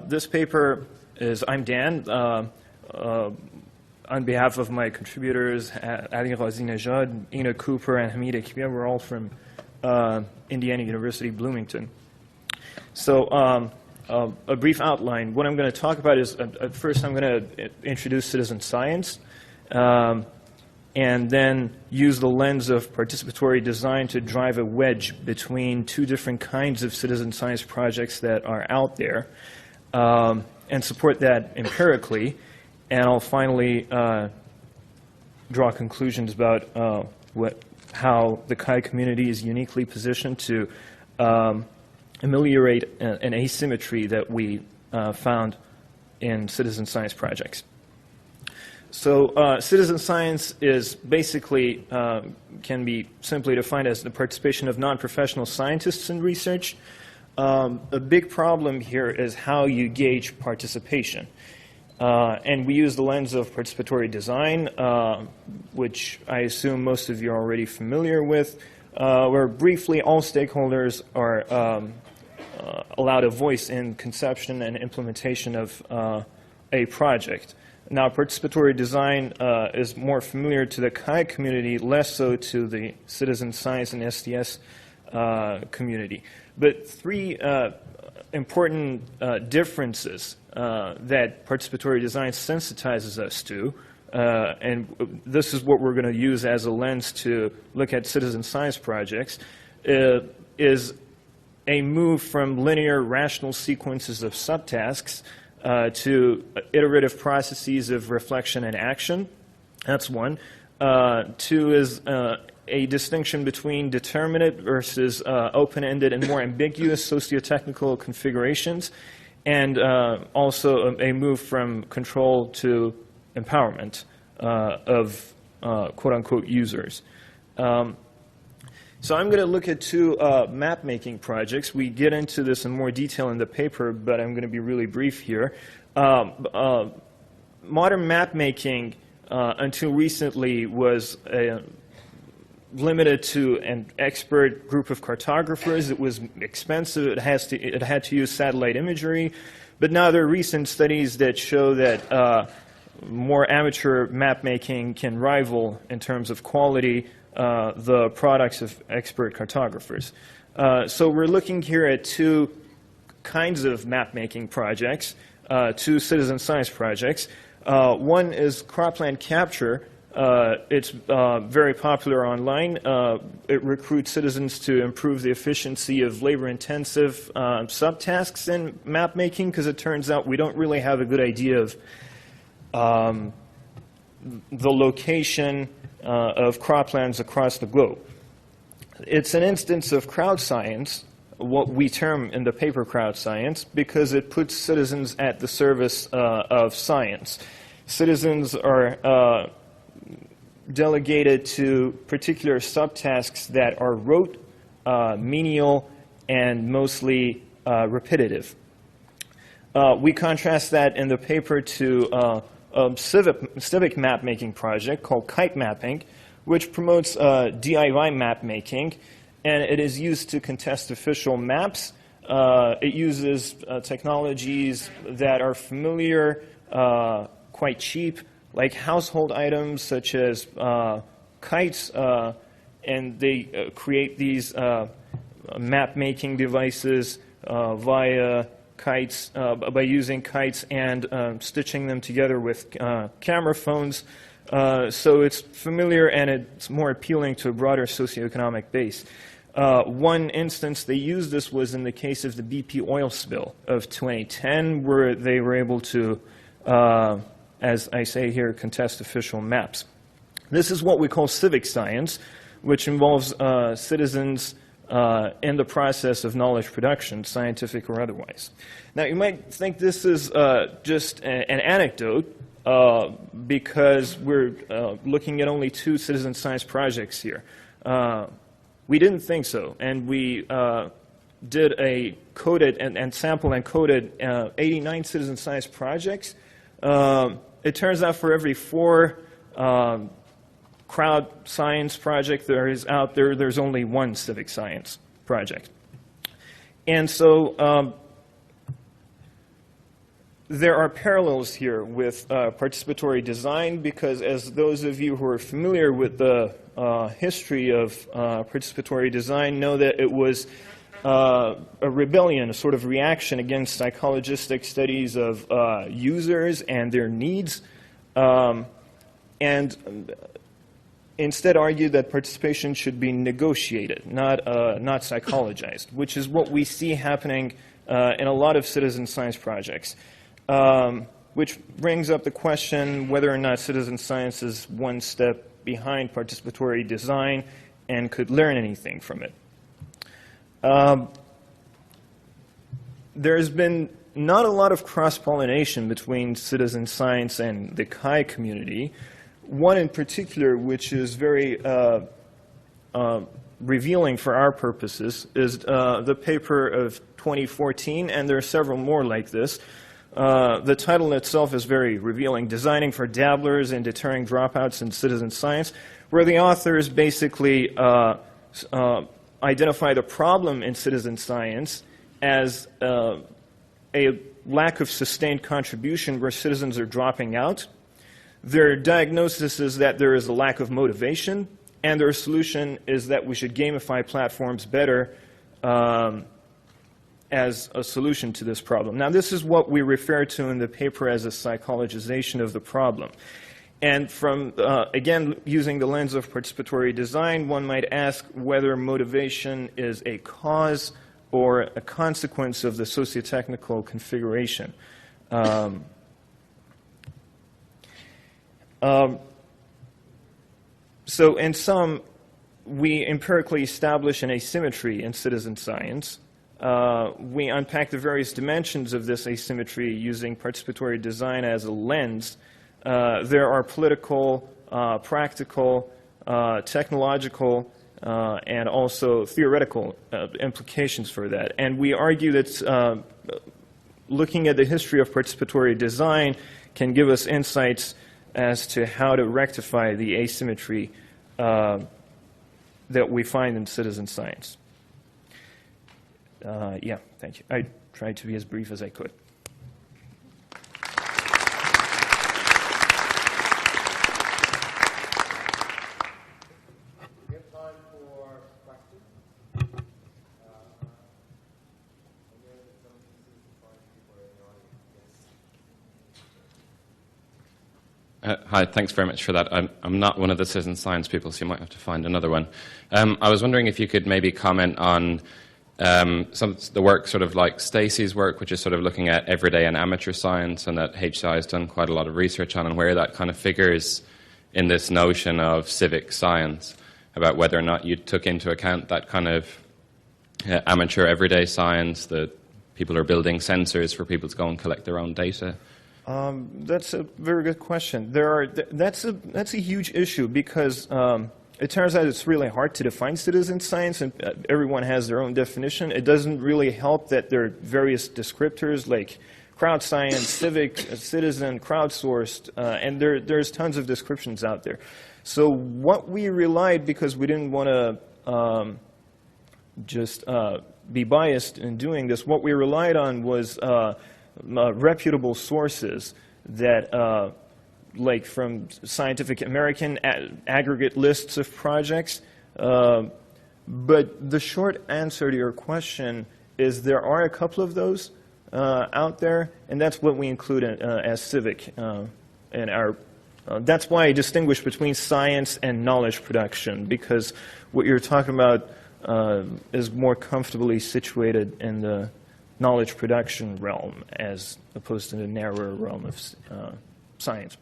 This paper is, I'm Dan. On behalf of my contributors, Ali Ghazinejad, Ina Kouper, and Hamid Ekbia, we're all from Indiana University, Bloomington. So a brief outline. What I'm going to talk about is, first I'm going to introduce citizen science, and then use the lens of participatory design to drive a wedge between two different kinds of citizen science projects that are out there, and support that empirically. And I'll finally draw conclusions about how the Kite community is uniquely positioned to ameliorate an asymmetry that we found in citizen science projects. So citizen science is basically, can be simply defined as the participation of non-professional scientists in research. A big problem here is how you gauge participation. And we use the lens of participatory design, which I assume most of you are already familiar with, where briefly all stakeholders are allowed a voice in conception and implementation of a project. Now, participatory design is more familiar to the Kite community, less so to the citizen science and STS community. But three important differences that participatory design sensitizes us to, and this is what we're going to use as a lens to look at citizen science projects, is a move from linear rational sequences of subtasks to iterative processes of reflection and action. That's one. Two is a distinction between determinate versus open-ended and more ambiguous socio-technical configurations, and also a move from control to empowerment of quote-unquote users. So I'm going to look at two map-making projects. We get into this in more detail in the paper, but I'm going to be really brief here. Modern map-making until recently was limited to an expert group of cartographers. It was expensive. It had to use satellite imagery. But now there are recent studies that show that more amateur map-making can rival, in terms of quality, the products of expert cartographers. So we're looking here at two kinds of map-making projects, two citizen science projects. One is Cropland Capture. It's very popular online. It recruits citizens to improve the efficiency of labor-intensive subtasks in map-making, because it turns out we don't really have a good idea of the location of croplands across the globe. It's an instance of crowd science, what we term in the paper crowd science, because it puts citizens at the service of science. Citizens are delegated to particular subtasks that are rote, menial, and mostly repetitive. We contrast that in the paper to a civic map-making project called Kite Mapping, which promotes DIY map-making, and it is used to contest official maps. It uses technologies that are familiar, quite cheap, like household items such as kites, and they create these map-making devices via kites, by using kites and stitching them together with camera phones. So it's familiar and it's more appealing to a broader socioeconomic base. One instance they used this was in the case of the BP oil spill of 2010, where they were able to, as I say here, contest official maps. This is what we call civic science, which involves citizens in the process of knowledge production, scientific or otherwise. Now, you might think this is just an anecdote because we're looking at only two citizen science projects here. We didn't think so, and we did a coded and sample and coded 89 citizen science projects. It turns out for every 4 crowd science project there is out there, there's only 1 civic science project. And so there are parallels here with participatory design, because as those of you who are familiar with the history of participatory design know that it was a rebellion, a sort of reaction against psychologistic studies of users and their needs, and instead argued that participation should be negotiated, not psychologized, which is what we see happening in a lot of citizen science projects. Which brings up the question whether or not citizen science is one step behind participatory design and could learn anything from it. There's been not a lot of cross-pollination between citizen science and the Kite community. One in particular, which is very revealing for our purposes, is the paper of 2014, and there are several more like this. The title itself is very revealing, Designing for Dabblers and Deterring Dropouts in Citizen Science, where the authors basically identify the problem in citizen science as a lack of sustained contribution where citizens are dropping out. Their diagnosis is that there is a lack of motivation, and their solution is that we should gamify platforms better as a solution to this problem. Now, this is what we refer to in the paper as a psychologization of the problem. And from, again, using the lens of participatory design, one might ask whether motivation is a cause or a consequence of the socio-technical configuration. So in sum, we empirically establish an asymmetry in citizen science. We unpack the various dimensions of this asymmetry using participatory design as a lens. There are political, practical, technological, and also theoretical implications for that. And we argue that looking at the history of participatory design can give us insights as to how to rectify the asymmetry that we find in citizen science. Yeah, thank you. I tried to be as brief as I could. We have time for questions. Hi, thanks very much for that. I'm not one of the citizen science people, so you might have to find another one. I was wondering if you could maybe comment on some of the work, sort of like Stacey's work, which is sort of looking at everyday and amateur science, and that HCI has done quite a lot of research on, and where that kind of figures in this notion of civic science, about whether or not you took into account that kind of amateur everyday science, that people are building sensors for people to go and collect their own data. That's a very good question. That's a huge issue, because it turns out it's really hard to define citizen science, and everyone has their own definition. It doesn't really help that there are various descriptors like crowd science, civic, citizen, crowdsourced, and there's tons of descriptions out there. So what we relied, because we didn't want to just be biased in doing this, what we relied on was reputable sources that like from Scientific American, aggregate lists of projects. But the short answer to your question is there are a couple of those out there, and that's what we include as civic in our. That's why I distinguish between science and knowledge production, because what you're talking about is more comfortably situated in the knowledge production realm as opposed to the narrower realm of science.